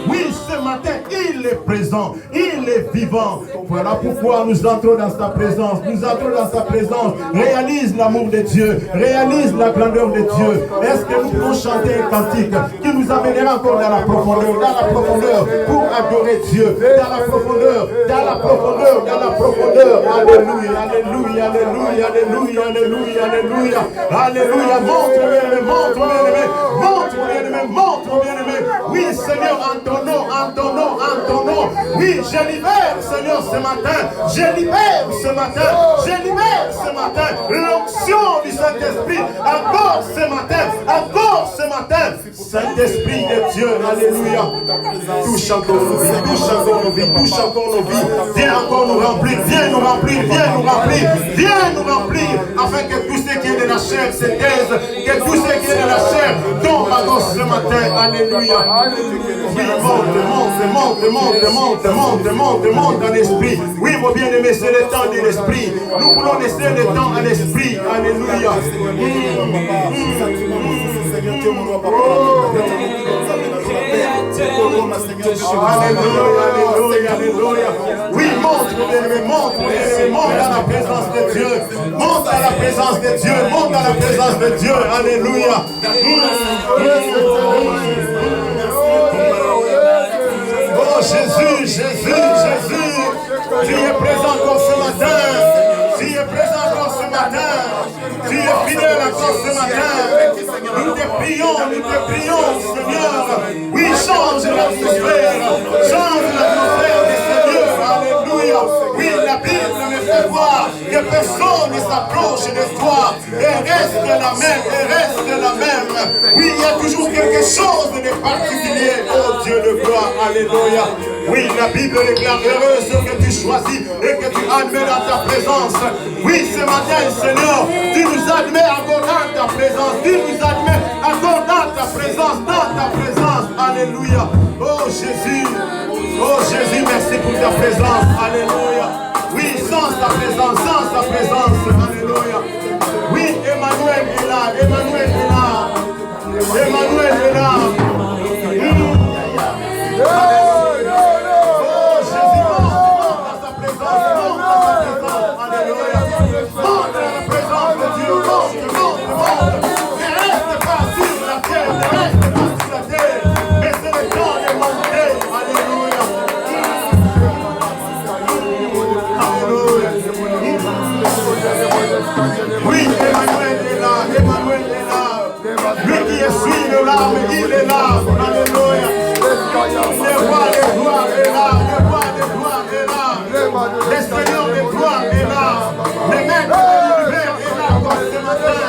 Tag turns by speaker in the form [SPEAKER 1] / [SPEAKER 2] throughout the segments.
[SPEAKER 1] Oui, ce matin, il est présent, il est vivant. Voilà pourquoi nous entrons dans sa présence. Nous entrons dans sa présence. Réalise l'amour de Dieu. Réalise la grandeur de Dieu. Est-ce que nous pouvons chanter un cantique qui nous amènera encore dans la profondeur pour adorer Dieu. Dans la profondeur. Alléluia, alléluia, alléluia, alléluia, alléluia, alléluia. Alléluia. Montre, bien-aimé, montre, bien-aimé. Oui, Seigneur, en ton nom. Oui, je libère, Seigneur, ce matin. Je libère ce matin. L'onction du Saint-Esprit. Encore ce matin. Saint-Esprit de Dieu. Alléluia. Touche encore nos vies. Viens encore nous remplir. Viens nous remplir. Afin que tout ce qui est de la chair se taise. Que tout ce qui est de la chair tombe à gauche ce matin. Alléluia. Oui, monte dans l'esprit. Oui, mon bien-aimé, c'est le temps de l'esprit. Nous voulons laisser le temps à l'esprit. Alléluia. Alléluia. Oui, monte, mon bien-aimé, monte à la présence de Dieu. Monte à la présence de Dieu. Alléluia. Oh Jésus, tu es présent encore ce matin. Tu es fidèle encore ce matin. Nous te prions, Seigneur. Oui, change l'atmosphère du Seigneur. Alléluia. Oui, la Bible me fait voir que personne ne s'approche de toi et reste la même. Oui, il y a toujours quelque chose de particulier. Oh Dieu de gloire. Alléluia. Oui, la Bible déclare heureux ceux que tu choisis et que tu admets dans ta présence. Oui, ce matin, Seigneur, tu nous admets encore dans ta présence. Alléluia. Oh Jésus, merci pour ta présence. Alléluia. Oui, sans ta présence. Alléluia. Oui, Emmanuel est là. Oui, Emmanuel est là. Lui qui essuie le larmes, il est là. Alléluia. Le roi des gloires est là. Le Seigneur des gloires est là. Le maître de l'univers est là encore ce matin.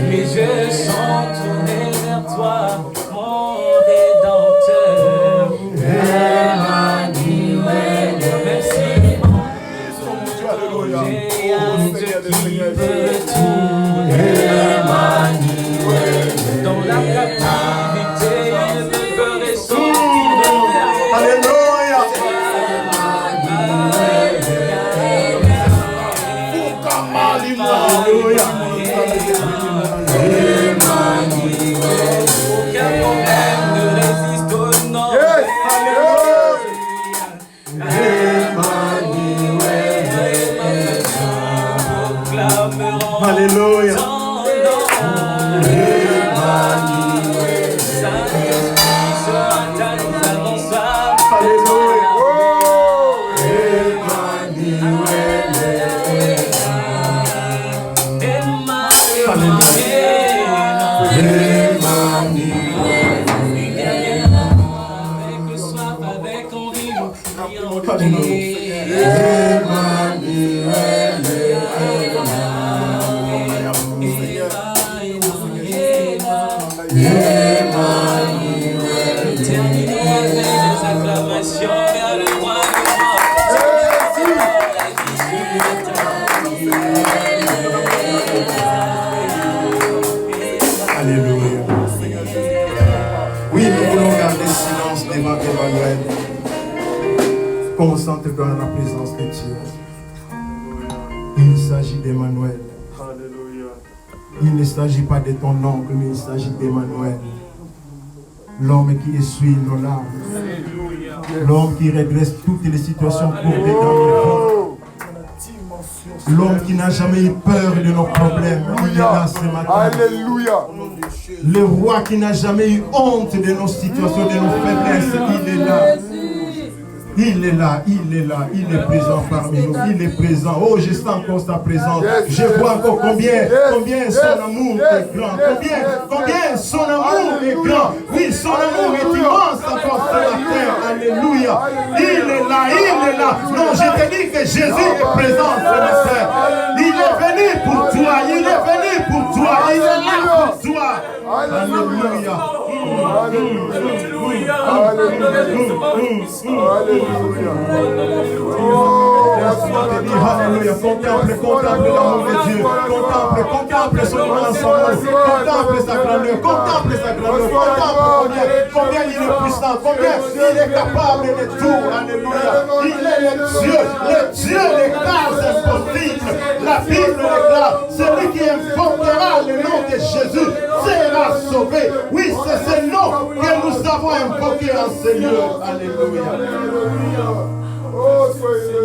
[SPEAKER 2] Mes yeux sont tournés vers toi, mon Rédempteur.
[SPEAKER 1] pour nous. Emmanuel est là. Alléluia. Oui, nous voulons garder silence devant Emmanuel. Concentre-toi dans la présence de Dieu. Il s'agit d'Emmanuel. Il ne s'agit pas de ton oncle, mais il s'agit d'Emmanuel. L'homme qui essuie nos larmes. L'homme qui redresse toutes les situations courbées dans nos vies. L'homme qui n'a jamais eu peur de nos problèmes. Il est là ce matin.
[SPEAKER 2] Alléluia.
[SPEAKER 1] Le roi qui n'a jamais eu honte de nos situations, de nos faiblesses. Il est là. Il est là, il est là, il est présent parmi nous, il est présent. Oh, je sens encore sa présence. Je vois encore combien son amour est grand. Combien son amour est grand. Oui, son amour est immense encore sur la terre. Alléluia. Il est là, il est là. Non, je te dis que Jésus est présent ce matin. Il est venu pour toi, il est venu pour toi, il est là pour toi. Alléluia.
[SPEAKER 2] Alléluia.
[SPEAKER 1] Alléluia. Contemple l'amour de Dieu. Contemple son grand amour. Contemple sa grandeur. Contemple combien il est puissant. Combien il est capable de tout. Alléluia. Il est le Dieu des grâces impossibles. La Bible déclare, celui qui invoquera le nom de Jésus sera sauvé. Oui, c'est ce nom que nous avons invoqué en ce lieu. Alléluia.
[SPEAKER 2] Oh, soyez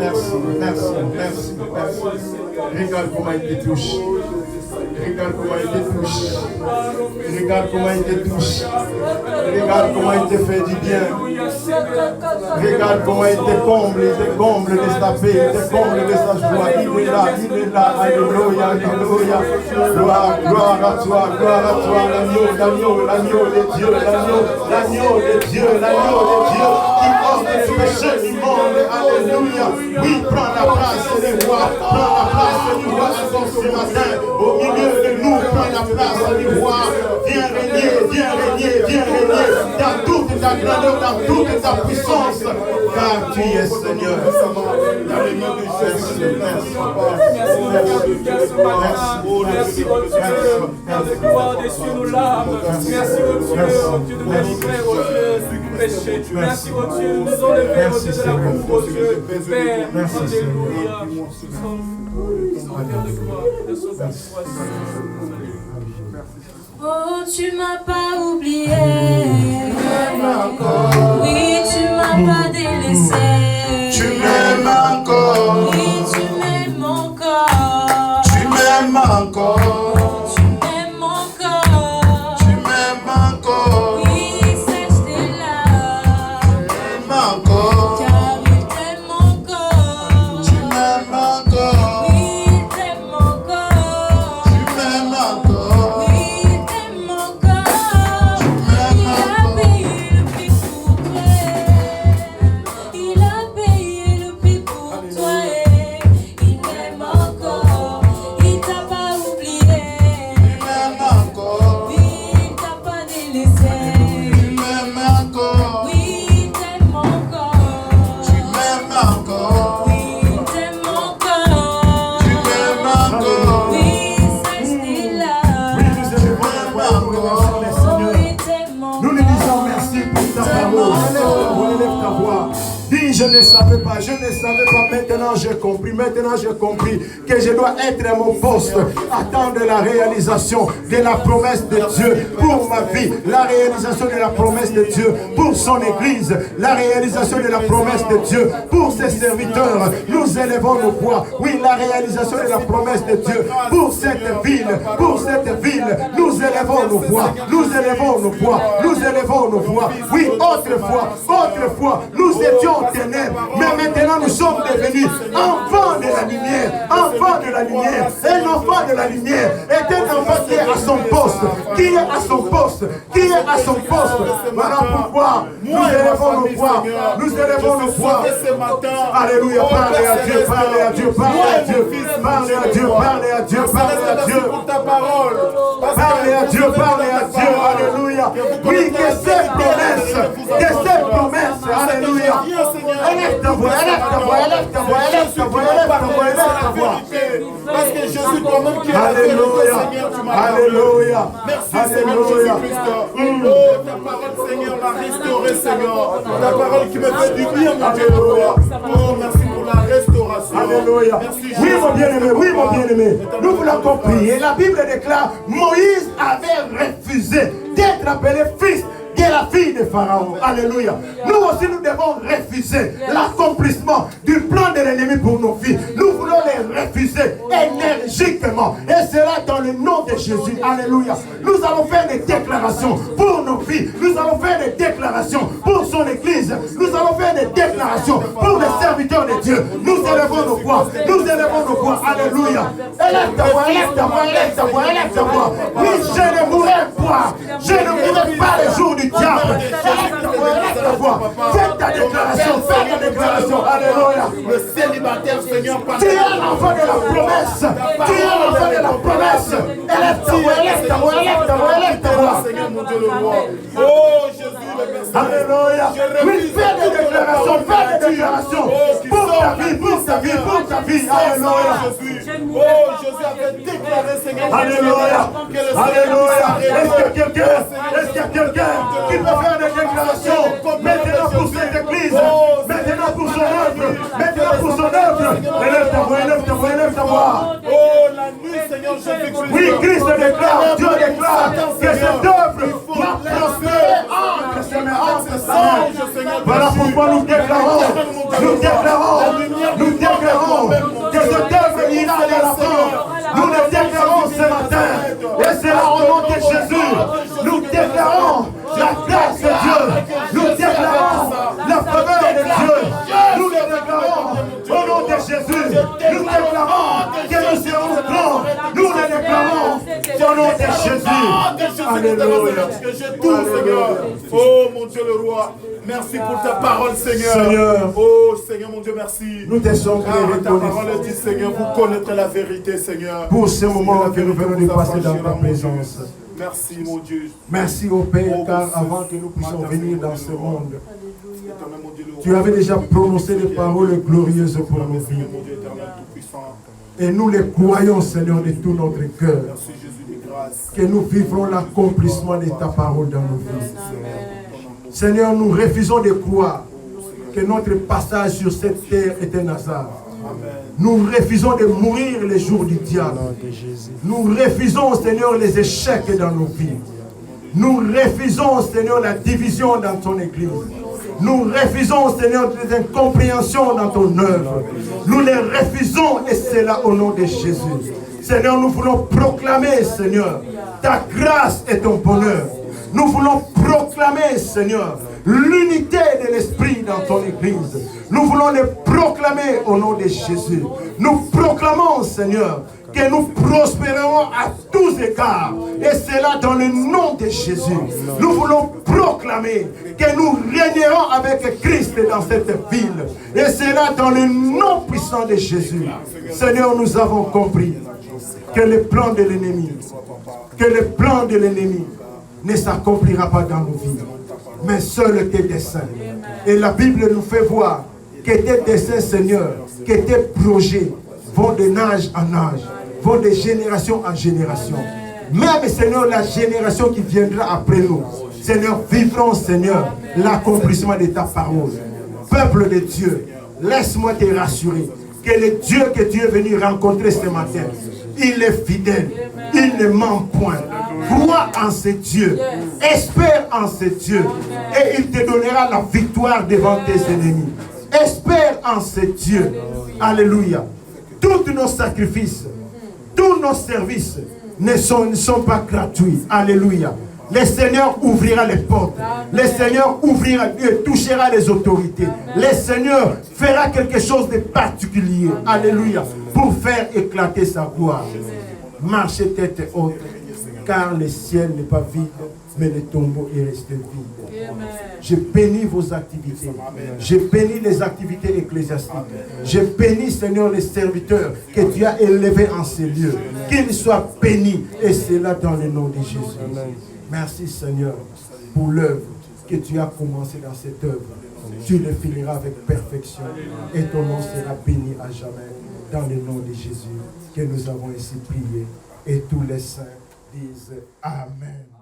[SPEAKER 1] Merci. Regarde comment il te touche. Regarde comment il te touche. Regarde comment il te touche. Regarde comment il te fait du bien. Regarde comment il te comble de sa paix, il te comble de sa joie. Il est là. Alléluia. Gloire à toi, l'agneau de Dieu, qui porte le péché du monde. Alléluia. Oui, prends la place du roi. Prends la place du roi encore ce matin. Au milieu de nous, prends la place du roi. Viens régner dans toute ta grandeur, dans toute ta puissance. Car tu es Seigneur.
[SPEAKER 3] Merci, oh Dieu, de gloire des cieux nous l'âme. Merci, oh Dieu, de nous délivrer, oh Dieu, du péché. Merci, oh Dieu, de nous enlever, oh Dieu, de la boue, oh Dieu. Père, alléluia. Nous sommes fiers de gloire, de sauver.
[SPEAKER 4] Oh, tu m'as pas oublié. Oui, tu m'as pas délaissé.
[SPEAKER 1] Tu m'aimes encore.
[SPEAKER 4] Oui, tu m'aimes encore.
[SPEAKER 1] Tu m'aimes encore.
[SPEAKER 4] Tu m'aimes encore.
[SPEAKER 1] Tu m'aimes encore.
[SPEAKER 4] Oui, c'est là.
[SPEAKER 1] Tu m'aimes encore.
[SPEAKER 4] Car il t'aime encore.
[SPEAKER 1] Tu m'aimes encore.
[SPEAKER 4] Oui, il t'aime encore.
[SPEAKER 1] Tu m'aimes encore.
[SPEAKER 4] Oui, il t'aime encore. Il a payé le prix pour toi. Il a payé le prix pour toi. Il m'aime encore. Il t'a pas oublié.
[SPEAKER 1] Tu m'aimes encore.
[SPEAKER 4] Oui, il t'a pas délaissé.
[SPEAKER 1] Tu m'aimes encore.
[SPEAKER 4] Oui, il t'aime encore.
[SPEAKER 1] Tu m'aimes encore.
[SPEAKER 4] Oui, il t'aime encore.
[SPEAKER 1] Tu m'aimes encore.
[SPEAKER 4] Oui, c'est là.
[SPEAKER 1] Oui, nous élevons la voix pour remercier le
[SPEAKER 4] Oh,
[SPEAKER 1] Seigneur.
[SPEAKER 4] il t'aime encore.
[SPEAKER 1] Nous lui disons merci pour ta parole. Relève ta voix. Dis, je ne savais pas, maintenant j'ai compris que je dois être à mon poste, attendre la réalisation de la promesse de Dieu pour ma vie, la réalisation de la promesse de Dieu pour son église, la réalisation de la promesse de Dieu pour ses serviteurs. Nous élevons nos voix, oui, la réalisation de la promesse de Dieu pour cette ville, nous élevons nos voix, oui, autrefois, nous étions ténèbres, ténèbres, mais maintenant nous sommes devenus enfants de la lumière, enfants de la lumière. Un enfant de la lumière est un enfant qui est à son poste, qui est à son poste, qui est à son poste. Voilà pourquoi nous élevons nos voix, nous élevons nos voix. Alléluia, parlez à Dieu, parlez à Dieu, parlez à Dieu, parlez à Dieu, parlez à Dieu, parlez à Dieu. Parlez à Dieu, parlez à Dieu, alléluia. Oui, que ces promesses, alléluia. Élève ta voix, élève ta voix, élève ta voix, élève ta voix, élève ta voix, élève ta voix.
[SPEAKER 2] Parce que Jésus toi-même qui est
[SPEAKER 1] Alléluia, alléluia,
[SPEAKER 2] merci Seigneur Jésus-Christ. Oh, ta parole Seigneur m'a restauré Seigneur. Ta parole qui me fait du bien mon Dieu le roi. Oh, merci pour la restauration.
[SPEAKER 1] Alléluia. Oui mon bien-aimé, oui mon bien-aimé. Nous vous l'avons compris. Et la Bible déclare, Moïse avait refusé d'être appelé fils de la fille de Pharaon. Alléluia. Nous aussi, nous devons refuser l'accomplissement du plan de l'ennemi pour nos filles. Nous voulons les refuser énergiquement. Et cela dans le nom de Jésus. Alléluia. Nous allons faire des déclarations pour nos filles. Nous allons faire des déclarations pour son église. Nous allons faire des déclarations pour les serviteurs de Dieu. Nous élevons nos voix. Nous élevons nos voix. Alléluia. Élève ta voix, élève ta voix, élève ta voix, élève ta voix. Oui, je ne mourrai pas. Je ne mourrai pas les jours du diable. Élève ta voix. Fais ta déclaration. Fais ta déclaration. Alléluia.
[SPEAKER 2] Le célibataire Seigneur.
[SPEAKER 1] Tu es l'enfant de la promesse. Tu es l'enfant de la promesse. Élève ta voix, élève ta voix, élève ta voix, élève ta voix.
[SPEAKER 2] Seigneur mon Dieu le roi. Oh Jésus le Messie.
[SPEAKER 1] Alléluia. Oui, fais des déclarations, fais des déclarations. Pour ta vie, pour ta vie, pour ta vie. Alléluia.
[SPEAKER 2] Oh Jésus avait déclaré Seigneur.
[SPEAKER 1] Alléluia. Alléluia. Est-ce qu'il y a quelqu'un qui peut faire des déclarations maintenant pour cette église, maintenant pour son œuvre, maintenant pour son œuvre? Élève ta voix, élève ta voix, élève ta voix.
[SPEAKER 2] Oh la nuit Seigneur Jésus-Christ.
[SPEAKER 1] Oui, Christ déclare, Dieu déclare que cette œuvre va prospérer entre ses mains, entre sa main. Voilà pourquoi nous déclarons que cette œuvre ira de l'avant. Nous le déclarons ce matin. Et c'est là au nom de Jésus. Nous déclarons la grâce de Dieu. Nous déclarons la faveur de Dieu. Nous le déclarons au nom de Jésus. Nous déclarons que nous serons grands. Nous le déclarons au nom de Jésus. Alléluia.
[SPEAKER 2] Que je tout Seigneur. Oh mon Dieu le roi. Merci pour ta parole Seigneur.
[SPEAKER 1] Seigneur.
[SPEAKER 2] Oh Seigneur mon Dieu merci.
[SPEAKER 1] Nous te sommes
[SPEAKER 2] Ta
[SPEAKER 1] reconnaissants
[SPEAKER 2] parole dit Seigneur, vous connaîtrez la vérité Seigneur.
[SPEAKER 1] pour ce moment que nous venons de passer dans ta présence.
[SPEAKER 2] Merci mon Dieu.
[SPEAKER 1] Merci au Père, car avant que nous puissions venir dans ce monde, tu avais déjà prononcé des paroles glorieuses pour nos vies. Et nous les croyons, Seigneur, de tout notre cœur, que nous vivrons l'accomplissement de ta parole dans nos vies. Seigneur, nous refusons de croire que notre passage sur cette terre est un hasard. Nous refusons de mourir les jours du diable. Nous refusons, Seigneur, les échecs dans nos vies. Nous refusons, Seigneur, la division dans ton église. Nous refusons, Seigneur, les incompréhensions dans ton œuvre. Nous les refusons et c'est là au nom de Jésus. Seigneur, nous voulons proclamer, Seigneur, ta grâce et ton bonheur. Nous voulons proclamer, Seigneur, l'unité de l'Esprit dans ton Église. Nous voulons le proclamer au nom de Jésus. Nous proclamons, Seigneur, que nous prospérerons à tous égards. Et c'est là dans le nom de Jésus. Nous voulons proclamer que nous régnerons avec Christ dans cette ville. Et c'est là dans le nom puissant de Jésus. Seigneur, nous avons compris que le plan de l'ennemi, ne s'accomplira pas dans nos vies, mais seul tes desseins. Et la Bible nous fait voir que tes desseins, Seigneur, que tes projets vont de âge en âge, vont de génération en génération. Même, Seigneur, la génération qui viendra après nous, Seigneur, vivrons, Seigneur, l'accomplissement de ta parole. Peuple de Dieu, laisse-moi te rassurer que le Dieu que tu es venu rencontrer ce matin, il est fidèle, il ne ment point. Crois en ce Dieu, espère en ce Dieu, et il te donnera la victoire devant tes ennemis. Espère en ce Dieu. Alléluia. Tous nos sacrifices, tous nos services ne sont pas gratuits. Alléluia. Le Seigneur ouvrira les portes. Le Seigneur ouvrira et touchera les autorités. Le Seigneur fera quelque chose de particulier. Alléluia. Pour faire éclater sa gloire. Marchez tête haute. Car le ciel n'est pas vide, mais le tombeau est resté vide. Je bénis vos activités. Je bénis les activités ecclésiastiques. Je bénis, Seigneur, les serviteurs que tu as élevés en ces lieux. Qu'ils soient bénis. Et c'est là dans le nom de Jésus. Merci, Seigneur, pour l'œuvre que tu as commencé dans cette œuvre. Tu le finiras avec perfection. Et ton nom sera béni à jamais. Dans le nom de Jésus, que nous avons ici prié. Et tous les saints disent Amen.